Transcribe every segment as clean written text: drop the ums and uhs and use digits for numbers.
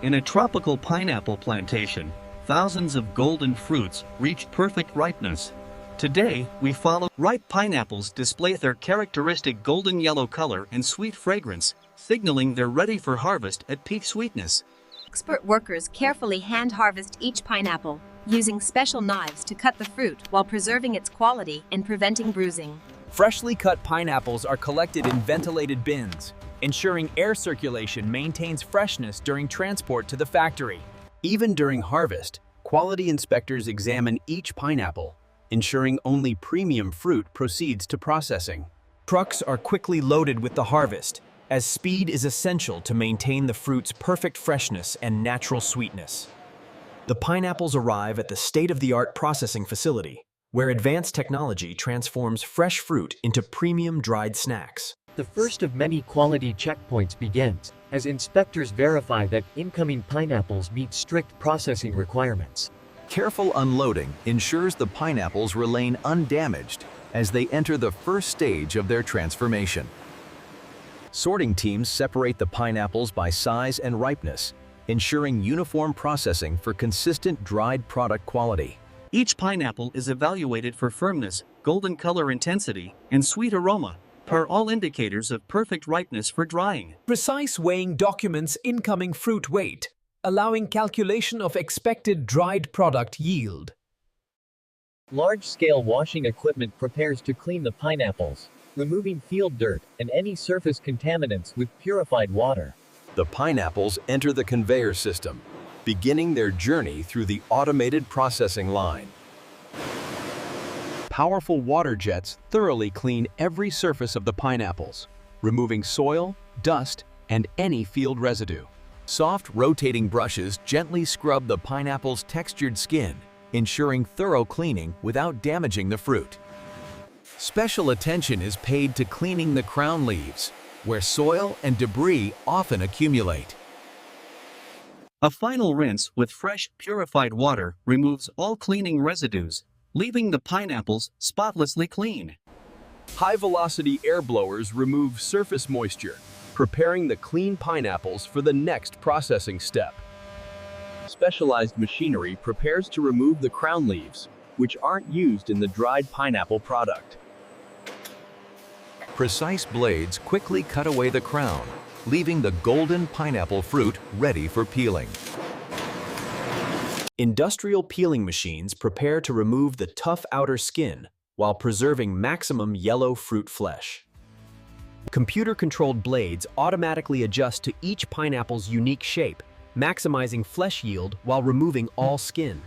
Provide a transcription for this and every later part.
In a tropical pineapple plantation, thousands of golden fruits reached perfect ripeness. Today, we follow. Ripe pineapples display their characteristic golden yellow color and sweet fragrance, signaling they're ready for harvest at peak sweetness. Expert workers carefully hand-harvest each pineapple, using special knives to cut the fruit while preserving its quality and preventing bruising. Freshly cut pineapples are collected in ventilated bins, ensuring air circulation maintains freshness during transport to the factory. Even during harvest, quality inspectors examine each pineapple, ensuring only premium fruit proceeds to processing. Trucks are quickly loaded with the harvest, as speed is essential to maintain the fruit's perfect freshness and natural sweetness. The pineapples arrive at the state-of-the-art processing facility, where advanced technology transforms fresh fruit into premium dried snacks. The first of many quality checkpoints begins, as inspectors verify that incoming pineapples meet strict processing requirements. Careful unloading ensures the pineapples remain undamaged as they enter the first stage of their transformation. Sorting teams separate the pineapples by size and ripeness, ensuring uniform processing for consistent dried product quality. Each pineapple is evaluated for firmness, golden color intensity, and sweet aroma, are all indicators of perfect ripeness for drying. Precise weighing documents incoming fruit weight, allowing calculation of expected dried product yield. Large-scale washing equipment prepares to clean the pineapples, removing field dirt and any surface contaminants with purified water. The pineapples enter the conveyor system, beginning their journey through the automated processing line. Powerful water jets thoroughly clean every surface of the pineapples, removing soil, dust, and any field residue. Soft rotating brushes gently scrub the pineapple's textured skin, ensuring thorough cleaning without damaging the fruit. Special attention is paid to cleaning the crown leaves, where soil and debris often accumulate. A final rinse with fresh, purified water removes all cleaning residues, leaving the pineapples spotlessly clean. High-velocity air blowers remove surface moisture, preparing the clean pineapples for the next processing step. Specialized machinery prepares to remove the crown leaves, which aren't used in the dried pineapple product. Precise blades quickly cut away the crown, leaving the golden pineapple fruit ready for peeling. Industrial peeling machines prepare to remove the tough outer skin while preserving maximum yellow fruit flesh. Computer-controlled blades automatically adjust to each pineapple's unique shape, maximizing flesh yield while removing all skin.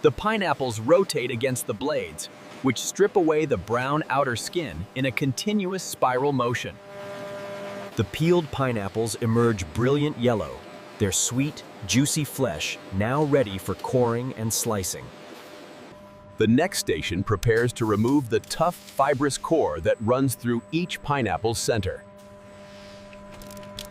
The pineapples rotate against the blades, which strip away the brown outer skin in a continuous spiral motion. The peeled pineapples emerge brilliant yellow, their sweet, juicy flesh now ready for coring and slicing. The next station prepares to remove the tough, fibrous core that runs through each pineapple's center.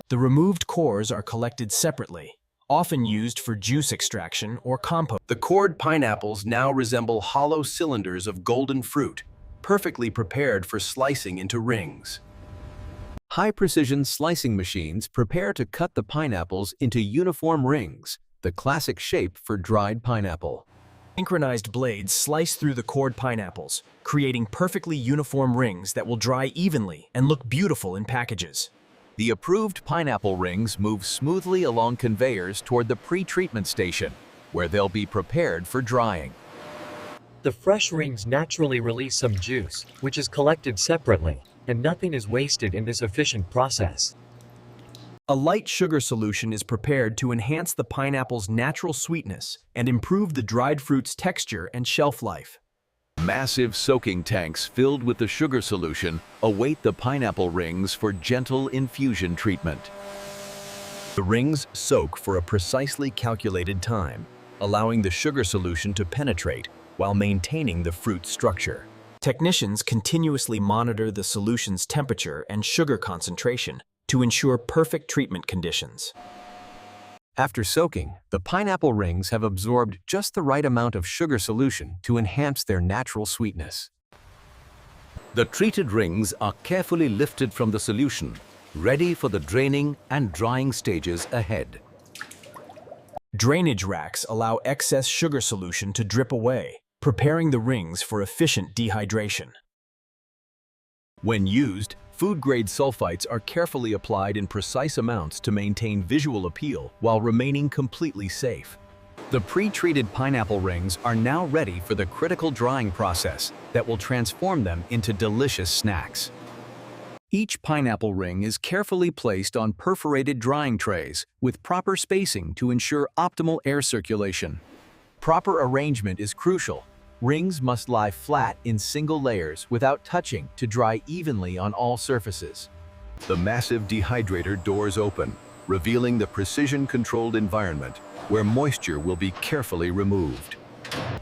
The removed cores are collected separately, often used for juice extraction or compost. The cored pineapples now resemble hollow cylinders of golden fruit, perfectly prepared for slicing into rings. High-precision slicing machines prepare to cut the pineapples into uniform rings, the classic shape for dried pineapple. Synchronized blades slice through the cored pineapples, creating perfectly uniform rings that will dry evenly and look beautiful in packages. The approved pineapple rings move smoothly along conveyors toward the pre-treatment station, where they'll be prepared for drying. The fresh rings naturally release some juice, which is collected separately, and nothing is wasted in this efficient process. A light sugar solution is prepared to enhance the pineapple's natural sweetness and improve the dried fruit's texture and shelf life. Massive soaking tanks filled with the sugar solution await the pineapple rings for gentle infusion treatment. The rings soak for a precisely calculated time, allowing the sugar solution to penetrate while maintaining the fruit structure. Technicians continuously monitor the solution's temperature and sugar concentration to ensure perfect treatment conditions. After soaking, the pineapple rings have absorbed just the right amount of sugar solution to enhance their natural sweetness. The treated rings are carefully lifted from the solution, ready for the draining and drying stages ahead. Drainage racks allow excess sugar solution to drip away, preparing the rings for efficient dehydration. When used, food-grade sulfites are carefully applied in precise amounts to maintain visual appeal while remaining completely safe. The pre-treated pineapple rings are now ready for the critical drying process that will transform them into delicious snacks. Each pineapple ring is carefully placed on perforated drying trays with proper spacing to ensure optimal air circulation. Proper arrangement is crucial. Rings must lie flat in single layers without touching to dry evenly on all surfaces. The massive dehydrator doors open, revealing the precision-controlled environment where moisture will be carefully removed.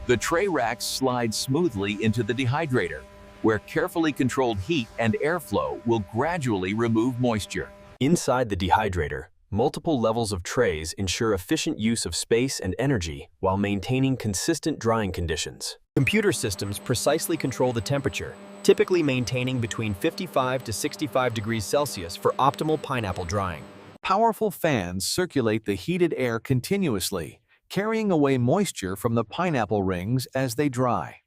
The tray racks slide smoothly into the dehydrator, where carefully controlled heat and airflow will gradually remove moisture. Inside the dehydrator, multiple levels of trays ensure efficient use of space and energy while maintaining consistent drying conditions. Computer systems precisely control the temperature, typically maintaining between 55 to 65 degrees Celsius for optimal pineapple drying. Powerful fans circulate the heated air continuously, carrying away moisture from the pineapple rings as they dry.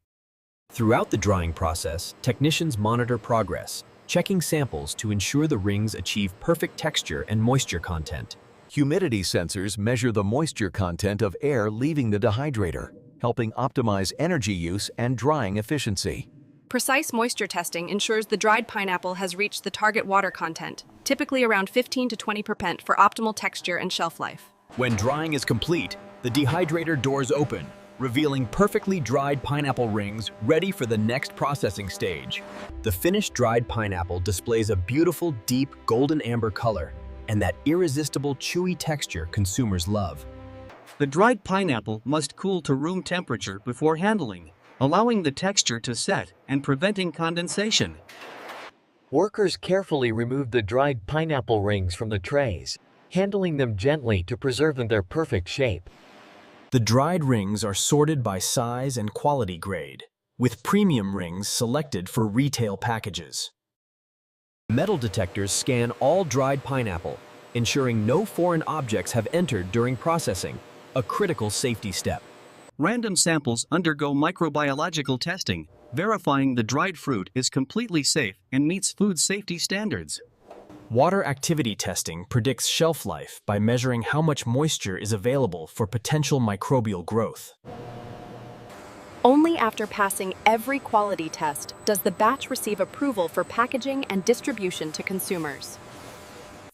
Throughout the drying process, technicians monitor progress, checking samples to ensure the rings achieve perfect texture and moisture content. Humidity sensors measure the moisture content of air leaving the dehydrator, helping optimize energy use and drying efficiency. Precise moisture testing ensures the dried pineapple has reached the target water content, typically around 15 to 20% for optimal texture and shelf life. When drying is complete, the dehydrator doors open, revealing perfectly dried pineapple rings ready for the next processing stage. The finished dried pineapple displays a beautiful, deep golden amber color and that irresistible, chewy texture consumers love. The dried pineapple must cool to room temperature before handling, allowing the texture to set and preventing condensation. Workers carefully remove the dried pineapple rings from the trays, handling them gently to preserve their perfect shape. The dried rings are sorted by size and quality grade, with premium rings selected for retail packages. Metal detectors scan all dried pineapple, ensuring no foreign objects have entered during processing, a critical safety step. Random samples undergo microbiological testing, verifying the dried fruit is completely safe and meets food safety standards. Water activity testing predicts shelf life by measuring how much moisture is available for potential microbial growth. Only after passing every quality test does the batch receive approval for packaging and distribution to consumers.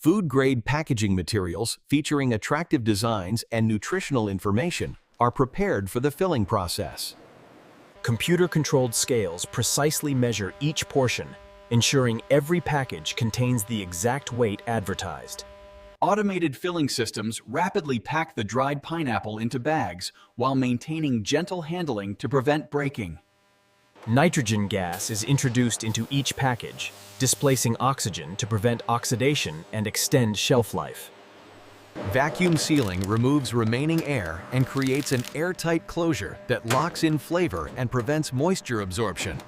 Food-grade packaging materials featuring attractive designs and nutritional information are prepared for the filling process. Computer-controlled scales precisely measure each portion, ensuring every package contains the exact weight advertised. Automated filling systems rapidly pack the dried pineapple into bags while maintaining gentle handling to prevent breaking. Nitrogen gas is introduced into each package, displacing oxygen to prevent oxidation and extend shelf life. Vacuum sealing removes remaining air and creates an airtight closure that locks in flavor and prevents moisture absorption.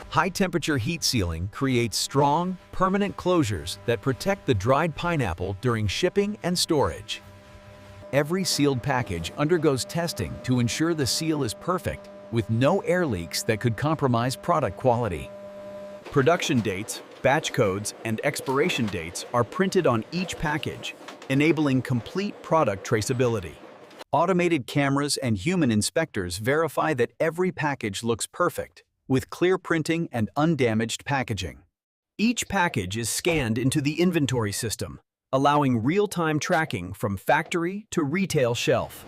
High-temperature heat sealing creates strong, permanent closures that protect the dried pineapple during shipping and storage. Every sealed package undergoes testing to ensure the seal is perfect, with no air leaks that could compromise product quality. Production dates, batch codes, and expiration dates are printed on each package, enabling complete product traceability. Automated cameras and human inspectors verify that every package looks perfect, with clear printing and undamaged packaging. Each package is scanned into the inventory system, allowing real-time tracking from factory to retail shelf.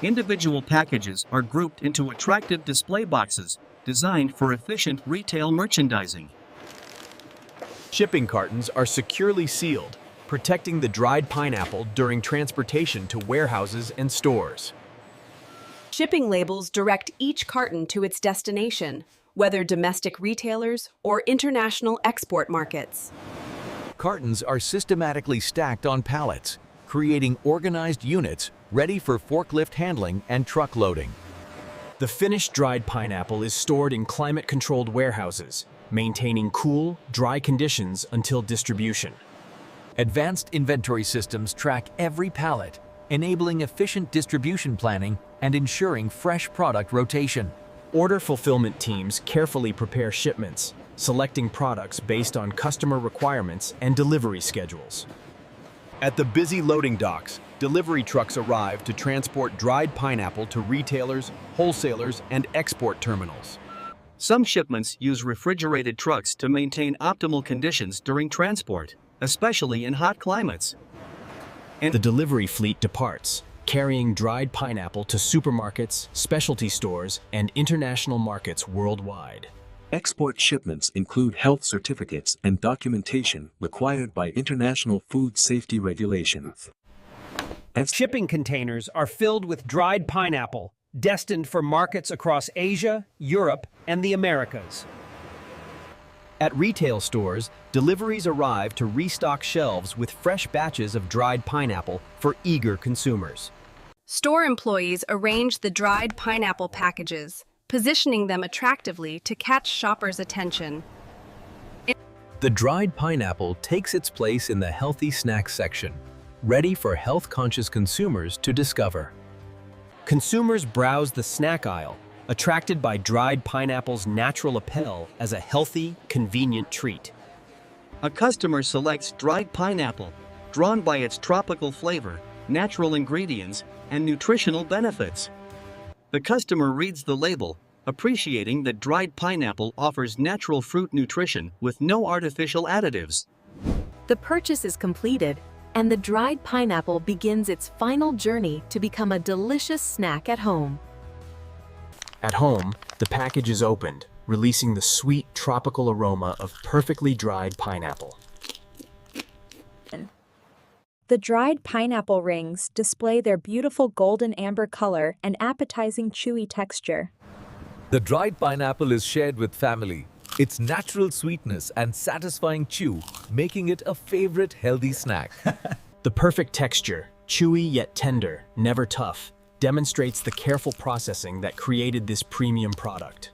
Individual packages are grouped into attractive display boxes designed for efficient retail merchandising. Shipping cartons are securely sealed, protecting the dried pineapple during transportation to warehouses and stores. Shipping labels direct each carton to its destination, whether domestic retailers or international export markets. Cartons are systematically stacked on pallets, creating organized units ready for forklift handling and truck loading. The finished dried pineapple is stored in climate-controlled warehouses, maintaining cool, dry conditions until distribution. Advanced inventory systems track every pallet, enabling efficient distribution planning and ensuring fresh product rotation. Order fulfillment teams carefully prepare shipments, selecting products based on customer requirements and delivery schedules. At the busy loading docks, delivery trucks arrive to transport dried pineapple to retailers, wholesalers, and export terminals. Some shipments use refrigerated trucks to maintain optimal conditions during transport, especially in hot climates. And the delivery fleet departs, carrying dried pineapple to supermarkets, specialty stores, and international markets worldwide. Export shipments include health certificates and documentation required by international food safety regulations. Shipping containers are filled with dried pineapple, destined for markets across Asia, Europe, and the Americas. At retail stores, deliveries arrive to restock shelves with fresh batches of dried pineapple for eager consumers. Store employees arrange the dried pineapple packages, positioning them attractively to catch shoppers' attention. The dried pineapple takes its place in the healthy snacks section, ready for health-conscious consumers to discover. Consumers browse the snack aisle, attracted by dried pineapple's natural appeal as a healthy, convenient treat. A customer selects dried pineapple, drawn by its tropical flavor, natural ingredients, and nutritional benefits. The customer reads the label, appreciating that dried pineapple offers natural fruit nutrition with no artificial additives. The purchase is completed, and the dried pineapple begins its final journey to become a delicious snack at home. At home, the package is opened, releasing the sweet tropical aroma of perfectly dried pineapple. The dried pineapple rings display their beautiful golden amber color and appetizing chewy texture. The dried pineapple is shared with family. Its natural sweetness and satisfying chew, making it a favorite healthy snack. The perfect texture, chewy yet tender, never tough, demonstrates the careful processing that created this premium product.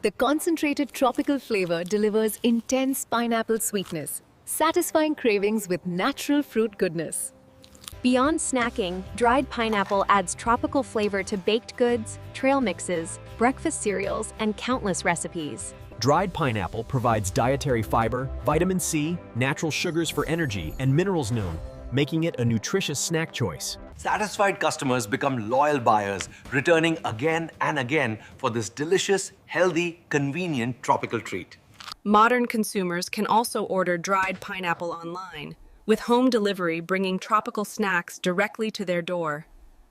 The concentrated tropical flavor delivers intense pineapple sweetness, satisfying cravings with natural fruit goodness. Beyond snacking, dried pineapple adds tropical flavor to baked goods, trail mixes, breakfast cereals, and countless recipes. Dried pineapple provides dietary fiber, vitamin C, natural sugars for energy, and minerals known, making it a nutritious snack choice. Satisfied customers become loyal buyers, returning again and again for this delicious, healthy, convenient tropical treat. Modern consumers can also order dried pineapple online, with home delivery bringing tropical snacks directly to their door.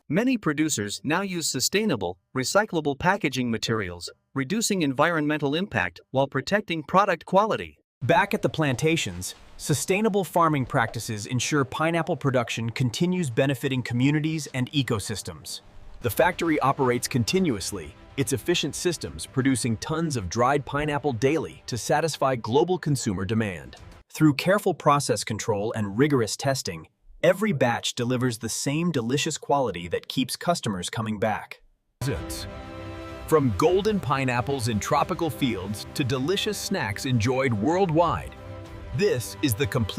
Many producers now use sustainable, recyclable packaging materials, reducing environmental impact while protecting product quality. Back at the plantations, sustainable farming practices ensure pineapple production continues benefiting communities and ecosystems. The factory operates continuously, its efficient systems producing tons of dried pineapple daily to satisfy global consumer demand. Through careful process control and rigorous testing, every batch delivers the same delicious quality that keeps customers coming back. From golden pineapples in tropical fields to delicious snacks enjoyed worldwide, this is the complete